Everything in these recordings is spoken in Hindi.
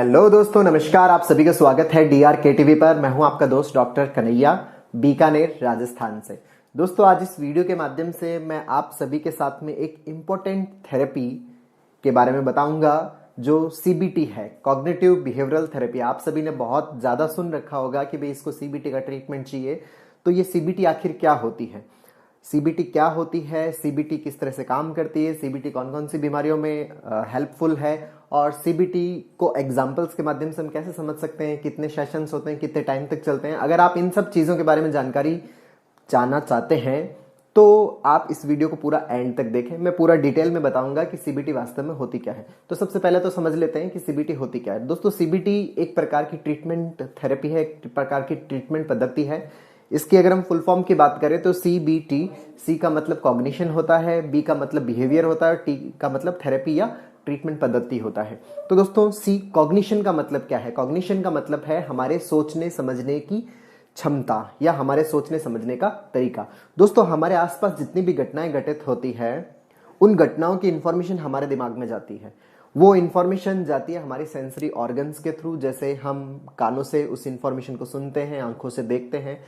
हेलो दोस्तों, नमस्कार। आप सभी का स्वागत है DRK टीवी पर। मैं हूं आपका दोस्त डॉक्टर कन्हैया, बीकानेर, राजस्थान से। दोस्तों, आज इस वीडियो के माध्यम से मैं आप सभी के साथ में एक इम्पोर्टेंट थेरेपी के बारे में बताऊंगा जो CBT है, कॉग्निटिव बिहेवियरल थेरेपी। आप सभी ने बहुत ज़्यादा सुन रखा होगा कि भाई इसको CBT का ट्रीटमेंट चाहिए। तो ये CBT आखिर क्या होती है, CBT क्या होती है, CBT किस तरह से काम करती है, CBT कौन कौन सी बीमारियों में हेल्पफुल है, और CBT को एग्जाम्पल्स के माध्यम से हम कैसे समझ सकते हैं, कितने सेशंस होते हैं, कितने टाइम तक चलते हैं। अगर आप इन सब चीज़ों के बारे में जानकारी जानना चाहते हैं तो आप इस वीडियो को पूरा एंड तक देखें। मैं पूरा डिटेल में बताऊंगा कि CBT वास्तव में होती क्या है। तो सबसे पहले तो समझ लेते हैं कि CBT होती क्या है। दोस्तों, CBT एक प्रकार की ट्रीटमेंट थेरेपी है, एक प्रकार की ट्रीटमेंट पद्धति है। इसकी अगर हम फुल फॉर्म की बात करें तो CBT, C का मतलब कॉग्निशन होता है, B का मतलब बिहेवियर होता है, T का मतलब थेरेपी या ट्रीटमेंट पद्धति होता है। तो दोस्तों, C कॉग्निशन का मतलब क्या है? कॉग्निशन का मतलब है हमारे सोचने समझने की क्षमता या हमारे सोचने समझने का तरीका। दोस्तों, हमारे आसपास जितनी भी घटनाएं घटित होती है, उन घटनाओं की इंफॉर्मेशन हमारे दिमाग में जाती है। वो इंफॉर्मेशन जाती है हमारी सेंसरी ऑर्गन्स के थ्रू। जैसे हम कानों से उस इंफॉर्मेशन को सुनते हैं, आंखों से देखते हैं,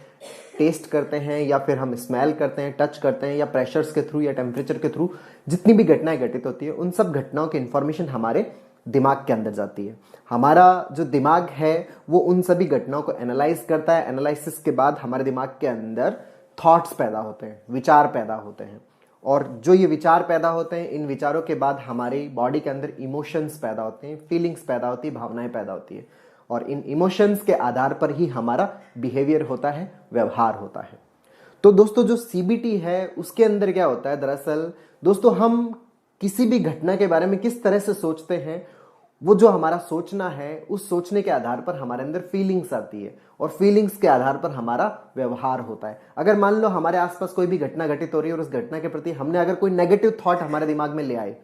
टेस्ट करते हैं, या फिर हम स्मेल करते हैं, टच करते हैं, या प्रेशर्स के थ्रू या टेम्परेचर के थ्रू जितनी भी घटनाएं घटित होती है, उन सब घटनाओं की इंफॉर्मेशन हमारे दिमाग के अंदर जाती है। हमारा जो दिमाग है वो उन सभी घटनाओं को एनालाइज करता है। एनालिसिस के बाद हमारे दिमाग के अंदर थॉट्स पैदा होते हैं, विचार पैदा होते हैं, और जो ये विचार पैदा होते हैं, इन विचारों के बाद हमारी बॉडी के अंदर इमोशंस पैदा होते हैं, फीलिंग्स पैदा होती है, भावनाएं पैदा होती है, और इन इमोशंस के आधार पर ही हमारा बिहेवियर होता है, व्यवहार होता है। तो दोस्तों, जो CBT है उसके अंदर क्या होता है, दरअसल दोस्तों हम किसी भी घटना के बारे में किस तरह से सोचते हैं, वो जो हमारा सोचना है, उस सोचने के आधार पर हमारे अंदर फीलिंग्स आती है, और फीलिंग्स के आधार पर हमारा व्यवहार होता है। अगर मान लो हमारे आसपास कोई भी घटना घटित हो रही है और उस घटना के प्रति हमने अगर कोई नेगेटिव थॉट हमारे दिमाग में ले आए,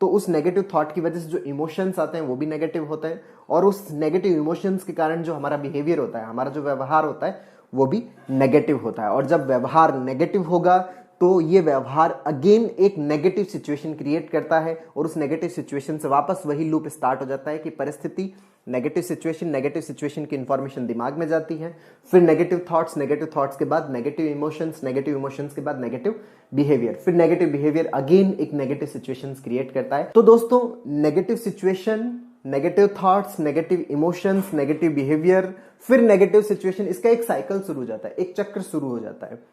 तो उस नेगेटिव थॉट की वजह से जो इमोशंस आते हैं वो भी नेगेटिव होते हैं, और उस नेगेटिव इमोशंस के कारण जो हमारा बिहेवियर होता है, हमारा जो व्यवहार होता है, वो भी नेगेटिव होता है। और जब व्यवहार नेगेटिव होगा तो ये व्यवहार अगेन एक नेगेटिव सिचुएशन क्रिएट करता है, और उस नेगेटिव सिचुएशन से वापस वही लूप स्टार्ट हो जाता है कि परिस्थिति, नेगेटिव सिचुएशन की इंफॉर्मेशन दिमाग में जाती है, फिर नेगेटिव थॉट्स के बाद नेगेटिव इमोशंस के बाद नेगेटिव बिहेवियर, फिर नेगेटिव बिहेवियर अगेन एक नेगेटिव सिचुएशन क्रिएट करता है। तो दोस्तों, negative situation, negative thoughts, negative emotions, negative behaviour, फिर नेगेटिव सिचुएशन, इसका एक साइकिल शुरू हो जाता है, एक चक्र शुरू हो जाता है।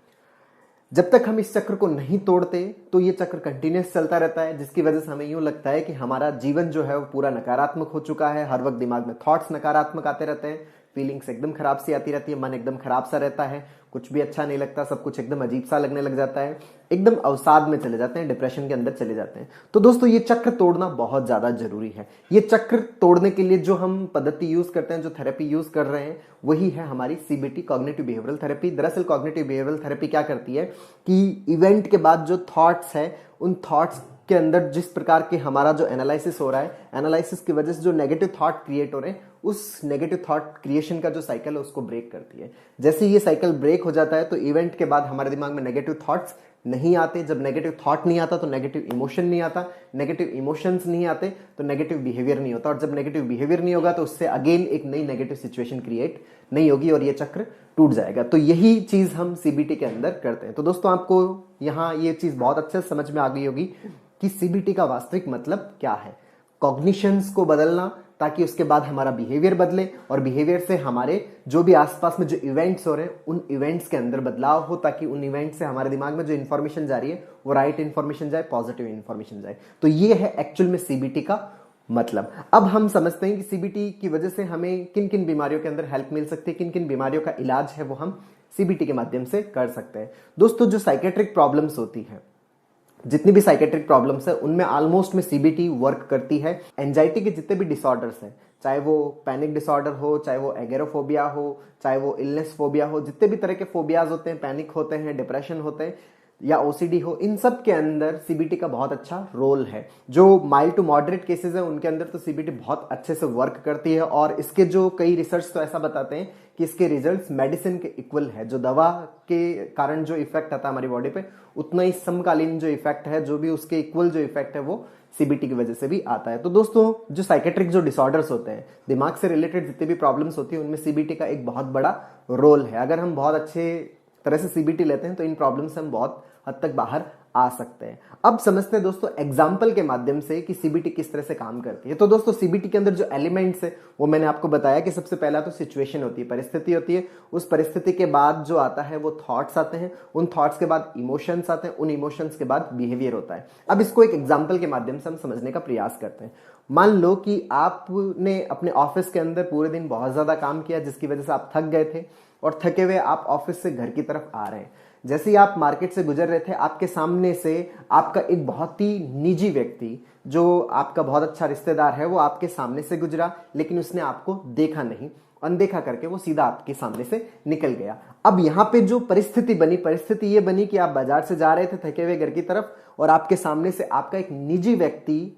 जब तक हम इस चक्र को नहीं तोड़ते तो ये चक्र कंटिन्यूस चलता रहता है, जिसकी वजह से हमें यूं लगता है कि हमारा जीवन जो है वो पूरा नकारात्मक हो चुका है। हर वक्त दिमाग में थॉट्स नकारात्मक आते रहते हैं, फीलिंग्स एकदम खराब सी आती रहती है, मन एकदम खराब सा रहता है, कुछ भी अच्छा नहीं लगता, सब कुछ एकदम अजीब सा लगने लग जाता है, एकदम अवसाद में चले जाते हैं, डिप्रेशन के अंदर चले जाते हैं। तो दोस्तों, ये चक्र तोड़ना बहुत ज्यादा जरूरी है। ये चक्र तोड़ने के लिए जो हम पद्धति यूज करते हैं, जो थेरेपी यूज कर रहे हैं, वही है हमारी CBT, कॉग्निटिव बिहेवियरल थेरेपी। दरअसल कॉग्निटिव बिहेवियरल थेरेपी क्या करती है कि इवेंट के बाद जो थॉट्स है, उन थॉट्स के अंदर जिस प्रकार के हमारा जो एनालिसिस हो रहा है, एनालिसिस की वजह से जो नेगेटिव थॉट क्रिएट हो रहे हैं, उस नेगेटिव थॉट क्रिएशन का जो साइकिल है उसको ब्रेक करती है। जैसे ये साइकिल ब्रेक हो जाता है तो इवेंट के बाद हमारे दिमाग में नेगेटिव थॉट्स नहीं आते। जब नेगेटिव थॉट नहीं आता तो नेगेटिव इमोशन नहीं आता, नेगेटिव इमोशंस नहीं आते तो नेगेटिव बिहेवियर नहीं होता, और जब नेगेटिव बिहेवियर नहीं होगा तो उससे अगेन एक नई नेगेटिव सिचुएशन क्रिएट नहीं होगी और ये चक्र टूट जाएगा। तो यही चीज हम CBT के अंदर करते हैं। तो दोस्तों, आपको यहाँ ये चीज बहुत अच्छे से समझ में आ गई होगी कि CBT का वास्तविक मतलब क्या है। कॉग्निशंस को बदलना ताकि उसके बाद हमारा बिहेवियर बदले, और बिहेवियर से हमारे जो भी आसपास में जो इवेंट्स हो रहे हैं उन इवेंट्स के अंदर बदलाव हो, ताकि उन इवेंट्स से हमारे दिमाग में जो इन्फॉर्मेशन जा रही है वो राइट इन्फॉर्मेशन जाए, पॉजिटिव इन्फॉर्मेशन जाए। तो ये है एक्चुअल में CBT का मतलब। अब हम समझते हैं कि CBT की वजह से हमें किन किन बीमारियों के अंदर हेल्प मिल सकती है, किन किन बीमारियों का इलाज है वो हम CBT के माध्यम से कर सकते हैं। दोस्तों, जो साइकेट्रिक प्रॉब्लम्स होती है, जितनी भी साइकेट्रिक प्रॉब्लम्स है, उनमें ऑलमोस्ट में CBT वर्क करती है। एंजाइटी के जितने भी डिसऑर्डर्स हैं, चाहे वो पैनिक डिसऑर्डर हो, चाहे वो एगोराफोबिया हो, चाहे वो इलनेस फोबिया हो, जितने भी तरह के फोबियाज होते हैं, पैनिक होते हैं, डिप्रेशन होते हैं, या ओसीडी हो, इन सब के अंदर सीबीटी का बहुत अच्छा रोल है। जो माइल्ड टू मॉडरेट केसेस है उनके अंदर तो सीबीटी बहुत अच्छे से वर्क करती है, और इसके जो कई रिसर्च तो ऐसा बताते हैं कि इसके रिजल्ट्स मेडिसिन के इक्वल है। जो दवा के कारण जो इफेक्ट आता है हमारी बॉडी पे, उतना ही समकालीन जो इफेक्ट है, जो भी उसके इक्वल जो इफेक्ट है, वो सीबीटी की वजह से भी आता है। तो दोस्तों, जो साइकेट्रिक जो डिसऑर्डर्स होते हैं, दिमाग से रिलेटेड जितने भी प्रॉब्लम्स होती है, उनमें सीबीटी का एक बहुत बड़ा रोल है। अगर हम बहुत अच्छे तरह से सीबीटी लेते हैं तो इन प्रॉब्लम से हम बहुत हद तक बाहर आ सकते हैं। अब समझते हैं दोस्तों एग्जाम्पल के माध्यम से कि सीबीटी किस तरह से काम करती है। तो दोस्तों, सीबीटी के अंदर जो एलिमेंट्स है वो मैंने आपको बताया कि सबसे पहला तो सिचुएशन होती है, परिस्थिति होती है। उस परिस्थिति के बाद जो आता है वो थॉट्स आते हैं, उन थॉट्स के बाद इमोशंस आते हैं, उन इमोशंस के बाद बिहेवियर होता है। अब इसको एक एग्जाम्पल के माध्यम से हम समझने का प्रयास करते हैं। मान लो कि आपने अपने ऑफिस के अंदर पूरे दिन बहुत ज्यादा काम किया, जिसकी वजह से आप थक गए थे, और थके हुए आप ऑफिस से घर की तरफ आ रहे हैं। जैसे ही आप मार्केट से गुजर रहे थे, आपके सामने से आपका एक बहुत ही निजी व्यक्ति, जो आपका बहुत अच्छा रिश्तेदार है, वो आपके सामने से गुजरा, लेकिन उसने आपको देखा नहीं, अनदेखा करके वो सीधा आपके सामने से निकल गया। अब यहाँ पे जो परिस्थिति बनी, परिस्थिति ये बनी कि आप बाजार से जा रहे थे थके हुए घर की तरफ, और आपके सामने से आपका एक निजी व्यक्ति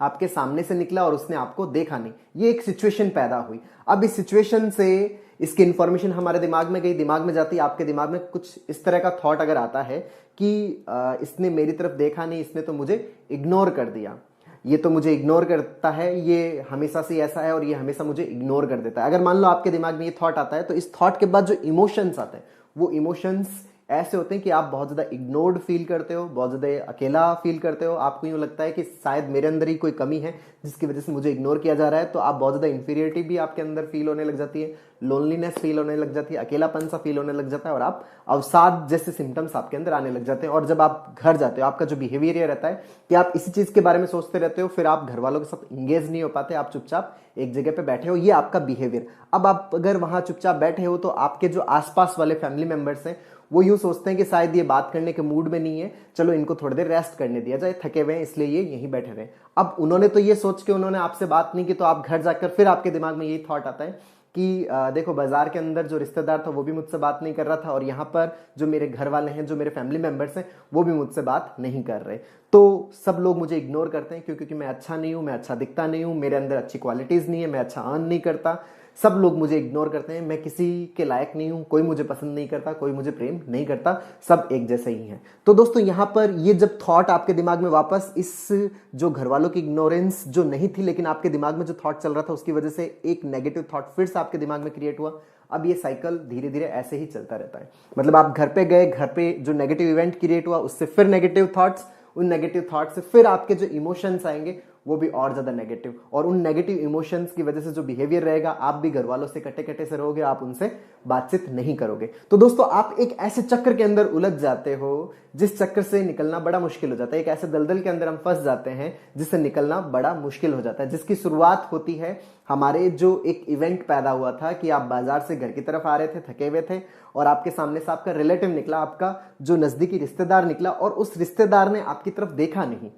आपके सामने से निकला और उसने आपको देखा नहीं। ये एक सिचुएशन पैदा हुई। अब इस सिचुएशन से इसकी इंफॉर्मेशन हमारे दिमाग में गई, दिमाग में जाती है। आपके दिमाग में कुछ इस तरह का थॉट अगर आता है कि इसने मेरी तरफ देखा नहीं, इसने तो मुझे इग्नोर कर दिया, ये तो मुझे इग्नोर करता है, ये हमेशा से ऐसा है और ये हमेशा मुझे इग्नोर कर देता है। अगर मान लो आपके दिमाग में ये थॉट आता है, तो इस थॉट के बाद जो इमोशंस आते हैं, वो इमोशंस ऐसे होते हैं कि आप बहुत ज्यादा इग्नोर्ड फील करते हो, बहुत ज्यादा अकेला फील करते हो। आपको यूं लगता है कि शायद मेरे अंदर ही कोई कमी है जिसकी वजह से मुझे इग्नोर किया जा रहा है। तो आप बहुत ज्यादा इंफीरियरिटी भी आपके अंदर फील होने लग जाती है, लोनलीनेस फील होने लग जाती है, अकेलापन सा फील होने लग जाता है, और आप अवसाद जैसे सिम्टम्स आपके अंदर आने लग जाते हैं। और जब आप घर जाते हो, आपका जो बिहेवियर ये रहता है कि आप इसी चीज के बारे में सोचते रहते हो, फिर आप घर वालों के साथ इंगेज नहीं हो पाते, आप चुपचाप एक जगह पे बैठे हो, ये आपका बिहेवियर। अब आप अगर वहां चुपचाप बैठे हो, तो आपके जो आसपास वाले फैमिली मेंबर्स हैं, वो यूं सोचते हैं कि शायद ये बात करने के मूड में नहीं है, चलो इनको थोड़ी देर रेस्ट करने दिया जाए, थके हुए हैं इसलिए ये यहीं बैठे रहे। अब उन्होंने तो ये सोच के उन्होंने आपसे बात नहीं की, तो आप घर जाकर फिर आपके दिमाग में यही थॉट आता है कि देखो, बाजार के अंदर जो रिश्तेदार था वो भी मुझसे बात नहीं कर रहा था, और यहाँ पर जो मेरे घर वाले हैं, जो मेरे फैमिली मेंबर्स हैं, वो भी मुझसे बात नहीं कर रहे। तो सब लोग मुझे इग्नोर करते हैं क्योंकि मैं अच्छा नहीं हूं, मैं अच्छा दिखता नहीं हूं, मेरे अंदर अच्छी क्वालिटीज नहीं है, मैं अच्छा अर्न नहीं करता, सब लोग मुझे इग्नोर करते हैं, मैं किसी के लायक नहीं हूं, कोई मुझे पसंद नहीं करता, कोई मुझे प्रेम नहीं करता, सब एक जैसे ही हैं। तो दोस्तों, यहां पर ये जब थॉट आपके दिमाग में वापस, इस जो घर वालों की इग्नोरेंस जो नहीं थी, लेकिन आपके दिमाग में जो थॉट चल रहा था, उसकी वजह से एक नेगेटिव थॉट फिर से आपके दिमाग में क्रिएट हुआ। अब ये साइकिल धीरे धीरे ऐसे ही चलता रहता है। मतलब आप घर पे गए, घर पे जो नेगेटिव इवेंट क्रिएट हुआ, उससे फिर नेगेटिव थॉट्स, उन नेगेटिव थॉट से फिर आपके जो इमोशंस आएंगे वो भी और ज्यादा नेगेटिव, और उन नेगेटिव इमोशंस की वजह से जो बिहेवियर रहेगा, आप भी घर वालों से कटे कटे से रहोगे, आप उनसे बातचीत नहीं करोगे। तो दोस्तों, आप एक ऐसे चक्कर के अंदर उलझ जाते हो जिस चक्कर से निकलना बड़ा मुश्किल हो जाता है। एक ऐसे दलदल के अंदर हम फंस जाते हैं जिससे निकलना बड़ा मुश्किल हो जाता है, जिसकी शुरुआत होती है हमारे जो एक इवेंट पैदा हुआ था कि आप बाजार से घर की तरफ आ रहे थे, थके हुए थे, और आपके सामने से आपका रिलेटिव निकला, आपका जो नजदीकी रिश्तेदार निकला, और उस रिश्तेदार ने आपकी तरफ देखा नहीं,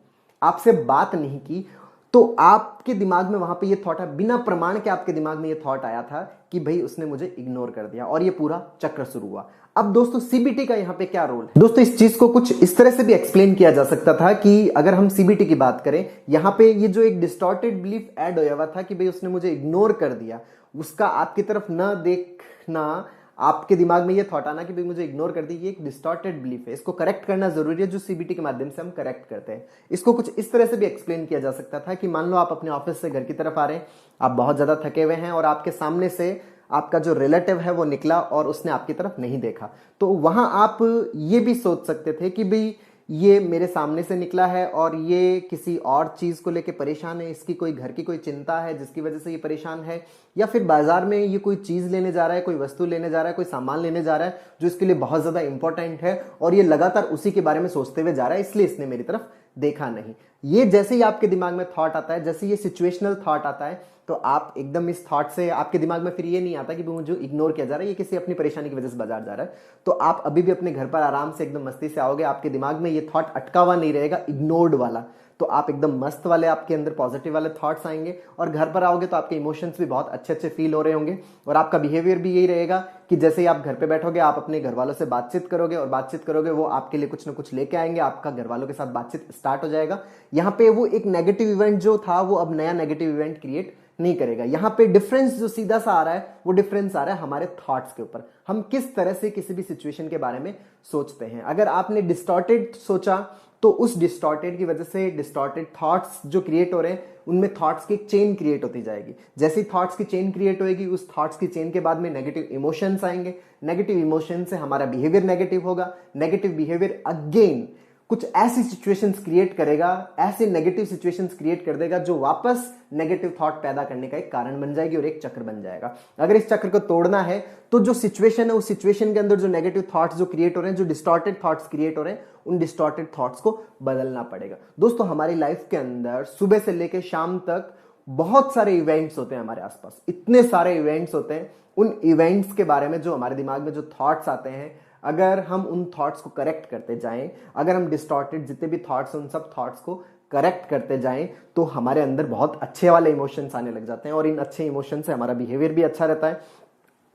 आपसे बात नहीं की। तो आपके दिमाग में वहां पे ये थॉट है, बिना प्रमाण के आपके दिमाग में ये थॉट आया था कि भाई उसने मुझे इग्नोर कर दिया, और ये पूरा चक्र शुरू हुआ। अब दोस्तों, सीबीटी का यहां पे क्या रोल है? दोस्तों, इस चीज को कुछ इस तरह से भी एक्सप्लेन किया जा सकता था कि अगर हम सीबीटी की बात करें, यहां पे ये जो एक डिस्टॉर्टेड बिलीफ ऐड होया हुआ था कि भाई उसने मुझे इग्नोर कर दिया, उसका आपकी तरफ न देखना, आपके दिमाग में ये थॉट आना कि भाई मुझे इग्नोर कर दी, ये एक डिस्टॉर्टेड बिलीफ है, इसको करेक्ट करना जरूरी है, जो सीबीटी के माध्यम से हम करेक्ट करते हैं। इसको कुछ इस तरह से भी एक्सप्लेन किया जा सकता था कि मान लो आप अपने ऑफिस से घर की तरफ आ रहे हैं, आप बहुत ज्यादा थके हुए हैं, और आपके सामने से आपका जो रिलेटिव है वो निकला और उसने आपकी तरफ नहीं देखा। तो वहां आप ये भी सोच सकते थे कि भाई ये मेरे सामने से निकला है और ये किसी और चीज को लेके परेशान है, इसकी कोई घर की कोई चिंता है जिसकी वजह से ये परेशान है, या फिर बाजार में ये कोई चीज लेने जा रहा है, कोई वस्तु लेने जा रहा है, कोई सामान लेने जा रहा है जो इसके लिए बहुत ज्यादा इंपॉर्टेंट है, और ये लगातार उसी के बारे में सोचते हुए जा रहा है, इसलिए इसने मेरी तरफ देखा नहीं। ये जैसे ही आपके दिमाग में थॉट आता है, जैसे ये सिचुएशनल थॉट आता है, तो आप एकदम इस थॉट से, आपके दिमाग में फिर ये नहीं आता कि मुझे इग्नोर किया जा रहा है, ये किसी अपनी परेशानी की वजह से बाजार जा रहा है। तो आप अभी भी अपने घर पर आराम से एकदम मस्ती से आओगे, आपके दिमाग में ये थॉट अटका हुआ नहीं रहेगा इग्नोर्ड वाला। तो आप एकदम मस्त वाले, आपके अंदर पॉजिटिव वाले थॉट्स आएंगे, और घर पर आओगे तो आपके इमोशंस भी बहुत अच्छे अच्छे फील हो रहे होंगे, और आपका बिहेवियर भी यही रहेगा कि जैसे ही आप घर पे बैठोगे आप अपने घर वालों से बातचीत करोगे, और बातचीत करोगे वो आपके लिए कुछ ना कुछ लेके आएंगे, आपका घर वालों के साथ बातचीत स्टार्ट हो जाएगा। यहाँ पे वो एक नेगेटिव इवेंट जो था वो अब नया नेगेटिव इवेंट क्रिएट नहीं करेगा। यहां पे डिफरेंस जो सीधा सा आ रहा है वो डिफरेंस आ रहा है हमारे थॉट्स के ऊपर, हम किस तरह से किसी भी सिचुएशन के बारे में सोचते हैं। अगर आपने डिस्टॉर्टेड सोचा तो उस डिस्टॉर्टेड की वजह से डिस्टॉर्टेड थॉट्स जो क्रिएट हो रहे हैं उनमें थॉट्स की एक चेन क्रिएट होती जाएगी। जैसे ही थॉट्स की चेन क्रिएट होगी उस थॉट्स की चेन के बाद में नेगेटिव इमोशंस आएंगे, नेगेटिव इमोशन से हमारा बिहेवियर नेगेटिव होगा, नेगेटिव बिहेवियर अगेन कुछ ऐसी सिचुएशंस क्रिएट करेगा, ऐसे नेगेटिव सिचुएशंस क्रिएट कर देगा जो वापस नेगेटिव थॉट पैदा करने का एक कारण बन जाएगी और एक चक्र बन जाएगा। अगर इस चक्र को तोड़ना है तो जो सिचुएशन है उस सिचुएशन के अंदर जो नेगेटिव थॉट्स जो क्रिएट हो रहे हैं, जो डिस्टॉर्टेड थॉट्स क्रिएट हो रहे हैं, उन डिस्टॉर्टेड थॉट्स को बदलना पड़ेगा। दोस्तों हमारी लाइफ के अंदर सुबह से लेकर शाम तक बहुत सारे इवेंट्स होते हैं हमारे आसपास, इतने सारे इवेंट्स होते हैं। उन इवेंट्स के बारे में जो हमारे दिमाग में जो थॉट्स आते हैं, अगर हम उन थॉट्स को करेक्ट करते जाएं, अगर हम डिस्टॉर्टेड जितने भी थॉट्स हैं उन सब थॉट्स को करेक्ट करते जाएं, तो हमारे अंदर बहुत अच्छे वाले इमोशंस आने लग जाते हैं, और इन अच्छे इमोशन से हमारा बिहेवियर भी अच्छा रहता है,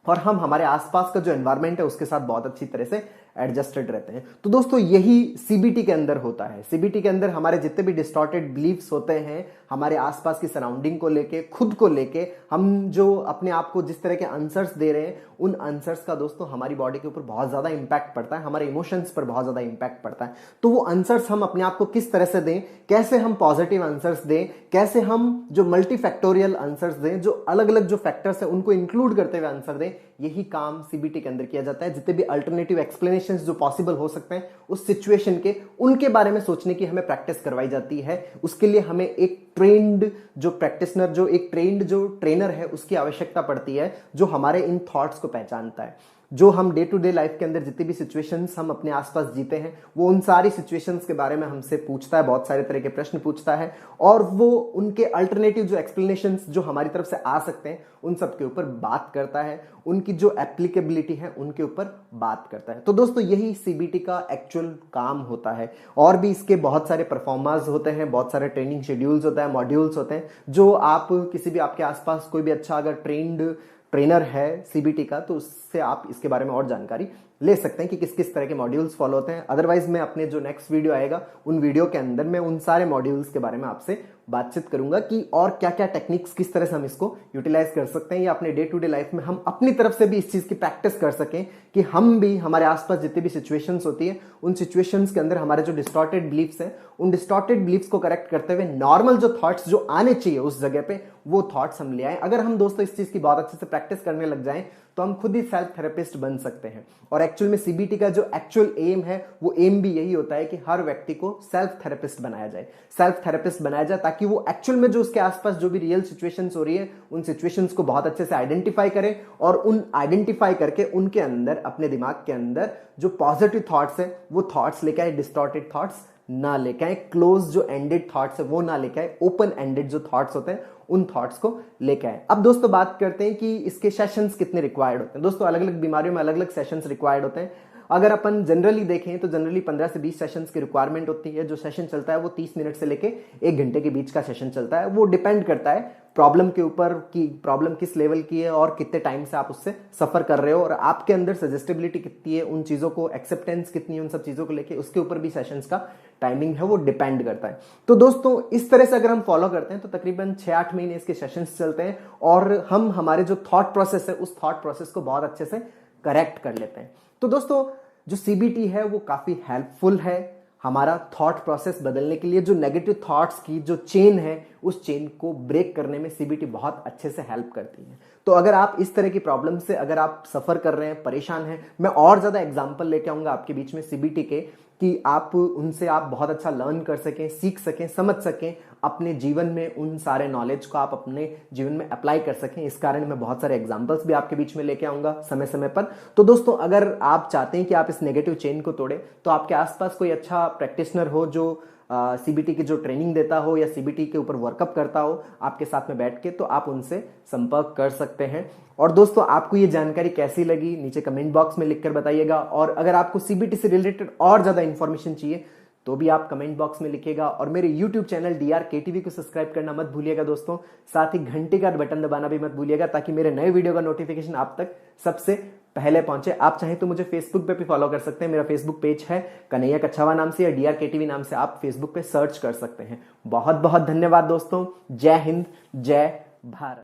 और हम हमारे आसपास का जो एनवायरनमेंट है उसके साथ बहुत अच्छी तरह से एडजस्टेड रहते हैं। तो दोस्तों यही सीबीटी के अंदर होता है। सीबीटी के अंदर हमारे जितने भी डिस्टॉर्टेड बिलीफ्स होते हैं, हमारे आसपास की सराउंडिंग को लेके, खुद को लेके, हम जो अपने आप को जिस तरह के आंसर्स दे रहे हैं, उन आंसर्स का दोस्तों हमारी बॉडी के ऊपर बहुत ज्यादा इंपैक्ट पड़ता है, हमारे इमोशंस पर बहुत ज्यादा इंपैक्ट पड़ता है। तो वो आंसर्स हम अपने आप को किस तरह से दें, कैसे हम पॉजिटिव आंसर्स दें, कैसे हम जो मल्टीफैक्टोरियल आंसर्स दें, जो अलग अलग जो फैक्टर्स है उनको इंक्लूड करते हुए आंसर दें, यही काम सीबीटी के अंदर किया जाता है। जितने भी अल्टरनेटिव एक्सप्लेनेशंस जो पॉसिबल हो सकते हैं उस सिचुएशन के, उनके बारे में सोचने की हमें प्रैक्टिस करवाई जाती है। उसके लिए हमें एक ट्रेंड जो प्रैक्टिशनर, जो एक ट्रेंड जो ट्रेनर है उसकी आवश्यकता पड़ती है, जो हमारे इन थॉट्स को पहचानता है। जो हम डे टू डे लाइफ के अंदर जितनी भी सिचुएशंस हम अपने आसपास जीते हैं, वो उन सारी सिचुएशंस के बारे में हमसे पूछता है, बहुत सारे तरह के प्रश्न पूछता है, और वो उनके अल्टरनेटिव जो एक्सप्लेनेशंस जो हमारी तरफ से आ सकते हैं उन सब के ऊपर बात करता है, उनकी जो एप्लीकेबिलिटी है उनके ऊपर बात करता है। तो दोस्तों यही सीबीटी का एक्चुअल काम होता है। और भी इसके बहुत सारे परफॉर्मर्स होते हैं, बहुत सारे ट्रेनिंग शेड्यूल्स होता है, मॉड्यूल्स होते हैं, जो आप किसी भी आपके आसपास कोई भी अच्छा अगर ट्रेनर है सीबीटी का, तो उससे आप इसके बारे में और जानकारी ले सकते हैं कि किस किस तरह के मॉड्यूल्स फॉलो होते हैं। अदरवाइज मैं अपने जो नेक्स्ट वीडियो आएगा उन वीडियो के अंदर मैं उन सारे मॉड्यूल्स के बारे में आपसे बातचीत करूंगा कि और क्या क्या टेक्निक्स, किस तरह से हम इसको यूटिलाइज कर सकते हैं, या अपने डे टू डे लाइफ में हम अपनी तरफ से भी इस चीज की प्रैक्टिस कर सकें कि हम भी हमारे आसपास जितनी भी सिचुएशंस होती है उन सिचुएशंस के अंदर हमारे जो डिस्टॉर्टेड बिलीफ्स हैं, उन डिस्टॉर्टेड बिलीफ्स को करेक्ट करते हुए नॉर्मल जो थॉट्स जो आने चाहिए उस जगह पे, वो थॉट्स हम ले आए। अगर हम दोस्तों इस चीज की बहुत अच्छे से प्रैक्टिस करने लग जाएं तो हम खुद ही सेल्फ थेरेपिस्ट बन सकते हैं। और एक्चुअल में सीबीटी का जो एक्चुअल एम है, वो एम भी यही होता है कि हर व्यक्ति को सेल्फ थेरेपिस्ट बनाया जाए, सेल्फ थेरेपिस्ट बनाया जाए, ताकि वो एक्चुअल में जो उसके आसपास जो भी रियल सिचुएशंस हो रही है उन सिचुएशंस को बहुत अच्छे से आइडेंटिफाई करे, और उन आइडेंटिफाई करके उनके अंदर, अपने दिमाग के अंदर जो पॉजिटिव थॉट्स है वो थॉट्स लेके आए, डिस्टॉर्टेड थॉट्स ना लेके आए, क्लोज जो एंडेड थॉट्स है वो ना लेके आए, ओपन एंडेड जो थॉट्स होते हैं उन थॉट्स को लेके आए। अब दोस्तों बात करते हैं कि इसके सेशंस कितने रिक्वायर्ड होते हैं। दोस्तों अलग अलग बीमारियों में अलग अलग सेशंस रिक्वायर्ड होते हैं। अगर अपन जनरली देखें तो जनरली 15 से 20 सेशंस की रिक्वायरमेंट होती है। जो सेशन चलता है वो 30 मिनट से लेके 1 घंटे के बीच का सेशन चलता है। वो डिपेंड करता है प्रॉब्लम के ऊपर कि प्रॉब्लम किस लेवल की है और कितने टाइम से आप उससे सफर कर रहे हो, और आपके अंदर सजेस्टेबिलिटी कितनी है, उन चीजों को एक्सेप्टेंस कितनी है, उन सब चीजों को लेके उसके ऊपर भी सेशंस का टाइमिंग है वो डिपेंड करता है। तो दोस्तों इस तरह से अगर हम फॉलो करते हैं तो तकरीबन 6-8 महीने इसके सेशंस चलते हैं, और हम हमारे जो थॉट प्रोसेस है उस थॉट प्रोसेस को बहुत अच्छे से करेक्ट कर लेते हैं। तो दोस्तों जो सीबीटी है वो काफी हेल्पफुल है हमारा थॉट प्रोसेस बदलने के लिए। जो नेगेटिव थॉट्स की जो चेन है उस चेन को ब्रेक करने में सीबीटी बहुत अच्छे से हेल्प करती है। तो अगर आप इस तरह की प्रॉब्लम से अगर आप सफर कर रहे हैं, परेशान हैं, मैं और ज्यादा एग्जांपल लेके आऊंगा आपके बीच में सीबीटी के, कि आप उनसे आप बहुत अच्छा लर्न कर सकें, सीख सकें, समझ सकें, अपने जीवन में उन सारे नॉलेज को आप अपने जीवन में अप्लाई कर सकें। इस कारण मैं बहुत सारे एग्जांपल्स भी आपके बीच में लेके आऊंगा समय समय पर। तो दोस्तों अगर आप चाहते हैं कि आप इस नेगेटिव चेन को तोड़े, तो आपके आसपास कोई अच्छा प्रैक्टिशनर हो जो सीबीटी की जो ट्रेनिंग देता हो या सीबीटी के ऊपर वर्कअप करता हो आपके साथ में बैठ के, तो आप उनसे संपर्क कर सकते हैं। और दोस्तों आपको ये जानकारी कैसी लगी नीचे कमेंट बॉक्स में लिखकर बताइएगा। और अगर आपको सीबीटी से रिलेटेड और ज्यादा इंफॉर्मेशन चाहिए तो भी आप कमेंट बॉक्स में लिखिएगा और मेरे YouTube चैनल DRKTV को सब्सक्राइब करना मत भूलिएगा दोस्तों। साथ ही घंटी का बटन दबाना भी मत भूलिएगा ताकि मेरे नए वीडियो का नोटिफिकेशन आप तक सबसे पहले पहुंचे। आप चाहें तो मुझे फेसबुक पे भी फॉलो कर सकते हैं। मेरा फेसबुक पेज है कन्हैया कच्छावा नाम से, या DRKTV नाम से आप फेसबुक पे सर्च कर सकते हैं। बहुत बहुत धन्यवाद दोस्तों। जय हिंद, जय भारत।